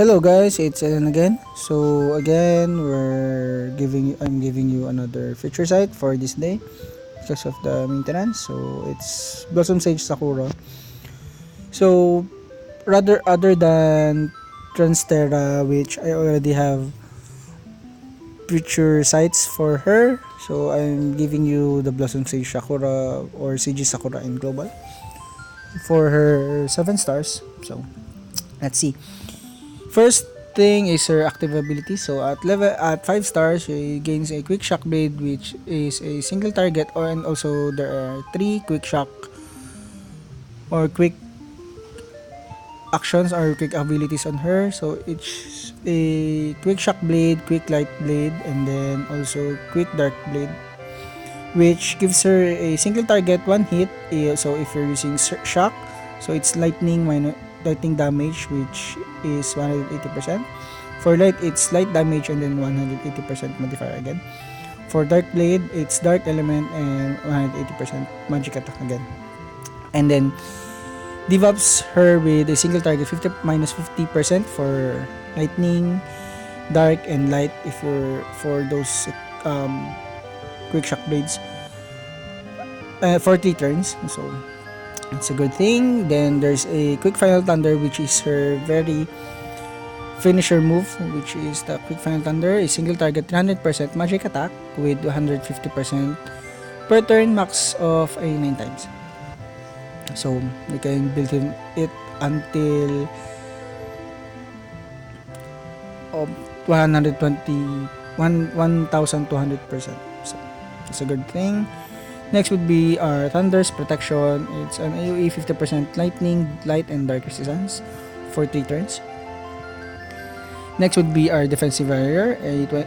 Hello guys, it's Ellen again. So again, I'm giving you another feature site for this day because of the maintenance. So it's Blossom Sage Sakura. So rather other than Transtera, which I already have feature sites for her. So I'm giving you the Blossom Sage Sakura or CG Sakura in global for her 7 stars. So let's see. First thing is her active ability. So at 5 stars, she gains a quick shock blade, which is a single target, and also there are 3 quick shock or quick actions or quick abilities on her. So it's a quick shock blade, quick light blade, and then also quick dark blade, which gives her a single target 1 hit. So if you're using shock, so it's lightning damage, which is 180%. For light, it's light damage and then 180% modifier again. For dark blade, it's dark element and 180% magic attack again. And then debuffs her with a single target 50% for lightning, dark, and light if you're for those quick shock blades for 3 turns. So it's a good thing. Then there's a quick final thunder, which is her very finisher move, which is the quick final thunder. A single target 300% magic attack with 150% per turn, max of a 9 times. So you can build it until 1200%. So it's a good thing. Next would be our Thunder's Protection. It's an AoE 50% lightning, light, and dark resistance for 3 turns. Next would be our Defensive Barrier,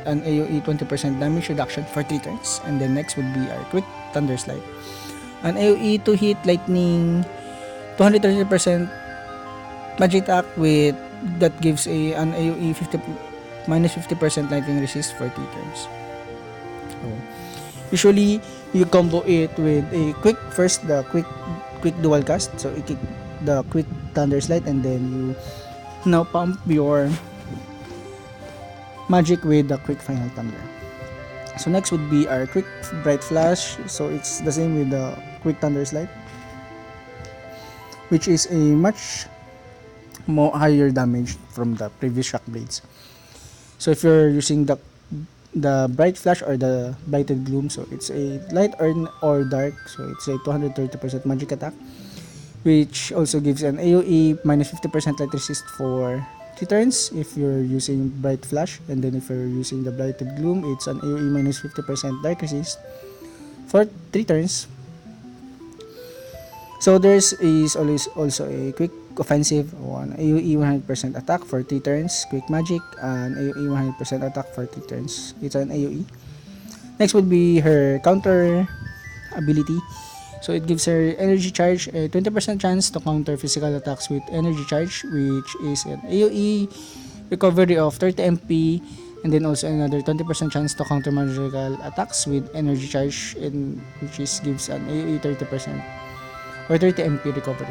an AoE 20% damage reduction for 3 turns. And then next would be our Quick Thunder Slide, an AoE 2 hit lightning, 230% magic attack with that gives an AoE minus 50% lightning resist for 3 turns. Usually you combo it with a quick quick dual cast. So you kick the Quick Thunder Slide and then you now pump your magic with the Quick Final Thunder. So next would be our Quick Bright Flash. So it's the same with the Quick Thunder Slide, which is a much more higher damage from the previous shock blades. So if you're using the Bright Flash or the Blighted Gloom, so it's a light or dark, so it's a 230% magic attack, which also gives an AoE minus 50% light resist for 3 turns if you're using Bright Flash. And then if you're using the Blighted Gloom, it's an AoE minus 50% dark resist for 3 turns. So there's is always also a quick offensive, one AoE 100% attack for 3 turns, quick magic, and AoE 100% attack for 3 turns. It's an AoE. Next would be her counter ability. So it gives her energy charge, a 20% chance to counter physical attacks with energy charge, which is an AoE recovery of 30 MP, and then also another 20% chance to counter magical attacks with energy charge, which gives an AoE 30% or 30 MP recovery.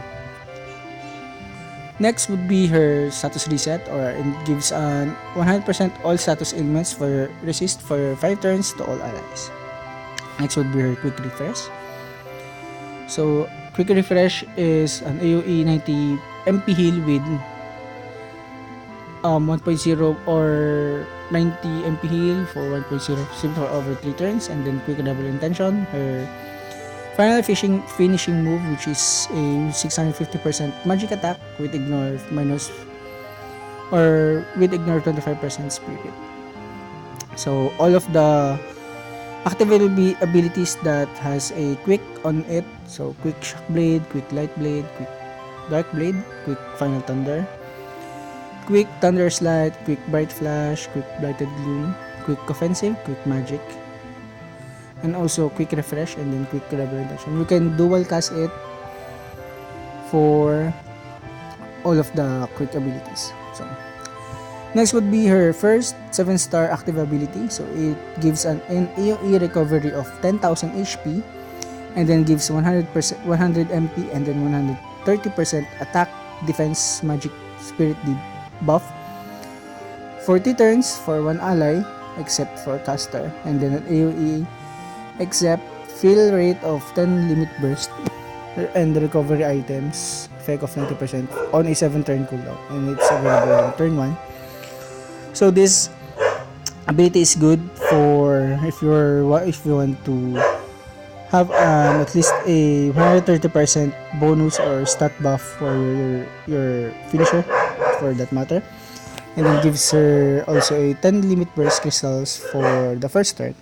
Next would be her status reset, or it gives an 100% all status ailments for resist for 5 turns to all allies. Next would be her quick refresh. So quick refresh is an AoE 90 MP heal with 1.0 or 90 MP heal for 1.0 for over 3 turns, and then quick double intention. Her final finishing move, which is a 650% magic attack with ignore 25% spirit. So all of the active abilities that has a quick on it, so quick shock blade, quick light blade, quick dark blade, quick final thunder, quick thunder slide, quick bright flash, quick blighted gloom, quick offensive, quick magic, and also quick refresh, and then quick double intention. You can dual cast it for all of the quick abilities. So next would be her first 7-star active ability. So it gives an AoE recovery of 10,000 HP, and then gives 100 MP, and then 130% attack, defense, magic, spirit buff 40 turns for one ally except for caster, and then at AoE except fill rate of 10 limit burst and recovery items effect of 90% on a 7 turn cooldown, and it's available on turn 1. So this ability is good for if you want to have at least a 130% bonus or stat buff for your finisher for that matter, and then gives her also a 10 limit burst crystals for the first turn.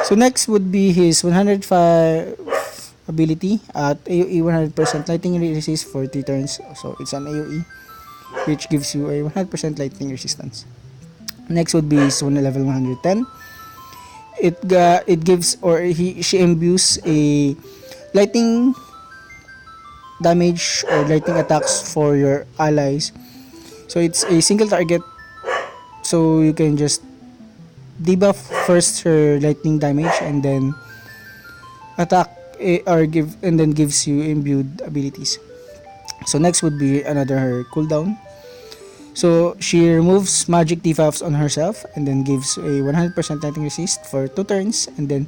So next would be his 105 ability at AoE 100% lightning resist for 3 turns. So it's an AoE which gives you a 100% lightning resistance. Next would be his level 110. It gives, or she imbues a lightning damage or lightning attacks for your allies. So it's a single target, so you can just debuff first her lightning damage and then attack or give, and then gives you imbued abilities. So next would be another her cooldown. So she removes magic debuffs on herself and then gives a 100% lightning resist for 2 turns, and then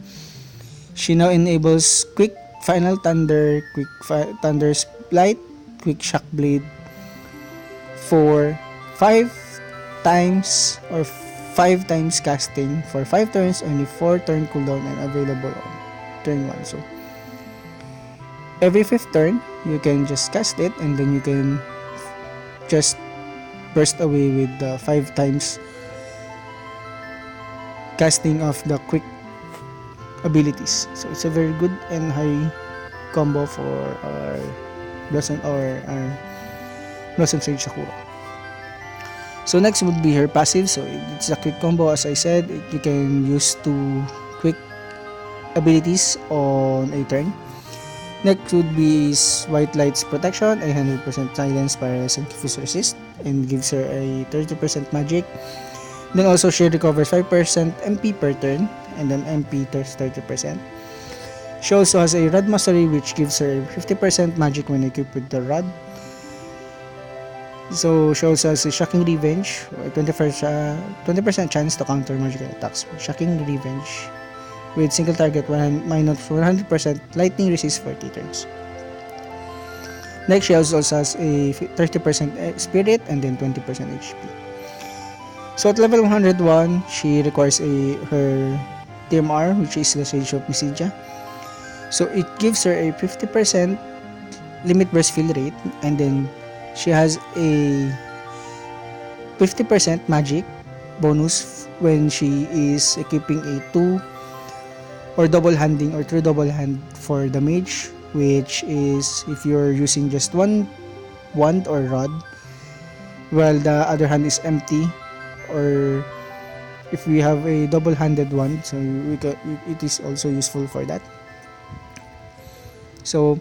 she now enables quick final thunder, quick thunder light, quick shock blade for 5 times or 5 times casting for 5 turns, only 4 turn cooldown, and available on turn 1. So every 5th turn you can just cast it, and then you can just burst away with the 5 times casting of the quick abilities. So it's a very good and high combo for our Blossom Sage Sakura. So next would be her passive. So it's a quick combo, as I said. You can use 2 quick abilities on a turn. Next would be White Light's Protection, 100% Silence, Paralyze, and Confuse Resist, and gives her a 30% magic. Then also she recovers 5% MP per turn, and then MP 30%. She also has a Rod Mastery, which gives her 50% magic when equipped with the rod. So she also has a Shocking Revenge, 20% chance to counter magical attacks with Shocking Revenge, with single target minus 100% lightning resist for 3 turns. Next, she also has a 30% spirit and then 20% HP. So at level 101, she requires her TMR, which is the Sage of Mysidia. So it gives her a 50% limit burst fill rate, and then she has a 50% magic bonus when she is equipping a 2 or double handing or 3 double hand for the mage, which is if you're using just one wand or rod while the other hand is empty, or if we have a double handed one, so it is also useful for that. So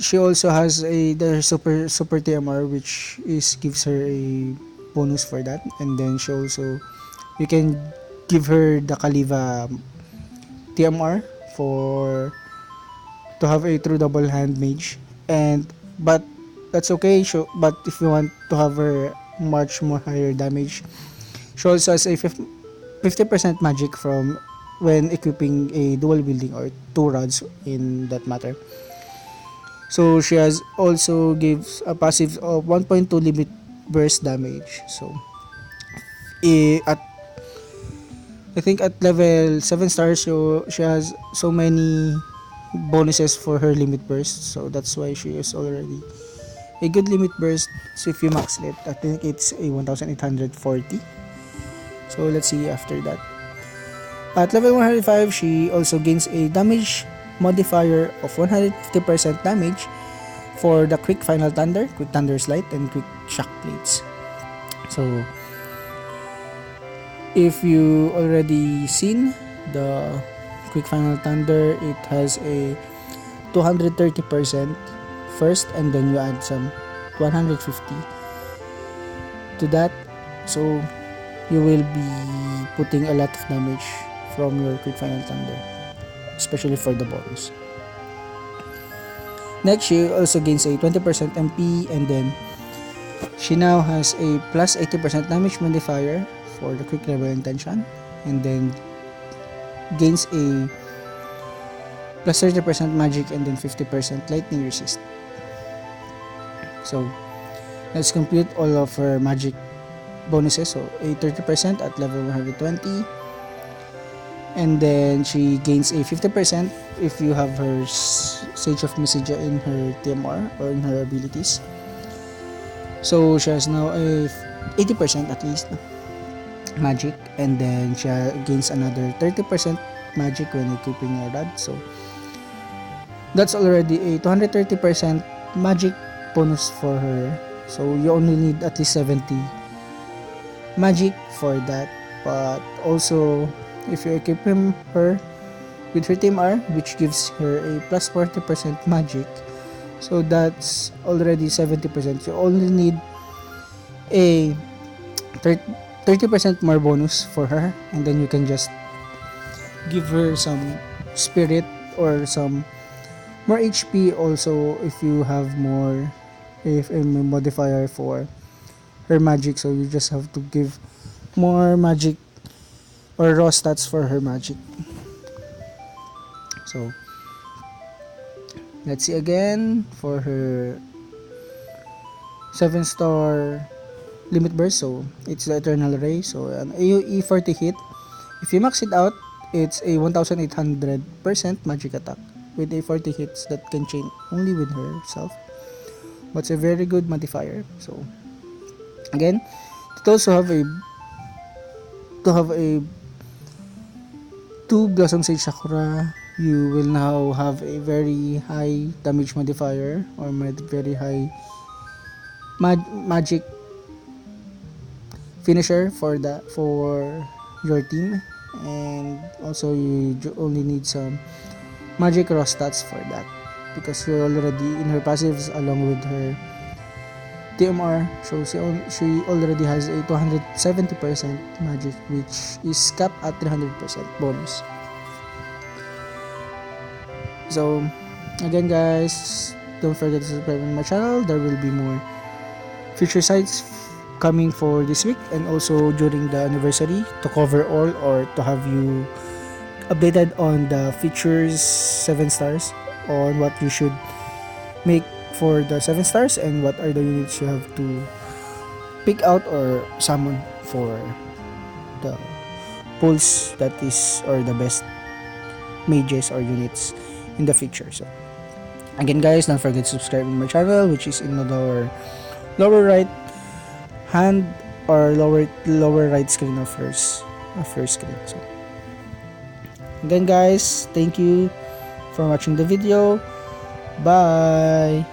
she also has the super TMR, which gives her a bonus for that, and then she also, you can give her the Kaliva TMR to have a true double hand mage, but that's okay. But if you want to have her much more higher damage, she also has a 50% magic from when equipping a dual wielding or 2 rods in that matter. So she has also gives a passive of 1.2 limit burst damage. So I think at level 7 stars, she has so many bonuses for her limit burst. So that's why she is already a good limit burst. So if you max it, I think it's a 1840. So let's see after that. At level 105, she also gains a damage modifier of 150% damage for the quick final thunder, quick thunder slide, and quick shock blades. So if you already seen the quick final thunder, it has a 230% first, and then you add some 150 to that, so you will be putting a lot of damage from your quick final thunder, especially for the bonus. Next, she also gains a 20% MP, and then She now has a plus 80% damage modifier for the quick level intention, and then gains a plus 30% magic and then 50% lightning resist. So let's compute all of her magic bonuses. So a 30% at level 120, and then she gains a 50% if you have her Sage of Messager in her TMR or in her abilities. So she has now a 80% at least magic, and then she gains another 30% magic when equipping your rod. So that's already a 230% magic bonus for her. So you only need at least 70 magic for that. But also, if you equip her with her TMR, which gives her a plus 40% magic, so that's already 70%. You only need a 30% more bonus for her, and then you can just give her some spirit or some more HP also if you have more, if a modifier for her magic. So you just have to give more magic or raw stats for her magic. So let's see again for her 7-star limit burst. So it's the Eternal Ray. So an AoE 40 hit. If you max it out, it's a 1800% magic attack with a 40 hits that can chain only with herself. But it's a very good modifier. So again, to also have a 2 Blossom Sage Sakura, you will now have a very high damage modifier or very high magic finisher for your team, and also you only need some magic raw stats for that because you're already in her passives along with her TMR. So she already has a 270% magic, which is capped at 300% bonus. So again guys, don't forget to subscribe to my channel. There will be more future sites coming for this week and also during the anniversary to cover all or to have you updated on the features 7 stars, on what you should make for the 7 stars and what are the units you have to pick out or summon for the pulls that is or the best mages or units in the future. So again guys, don't forget to subscribe to my channel, which is in the lower right hand or lower right screen of first screen. So again guys, thank you for watching the video. Bye.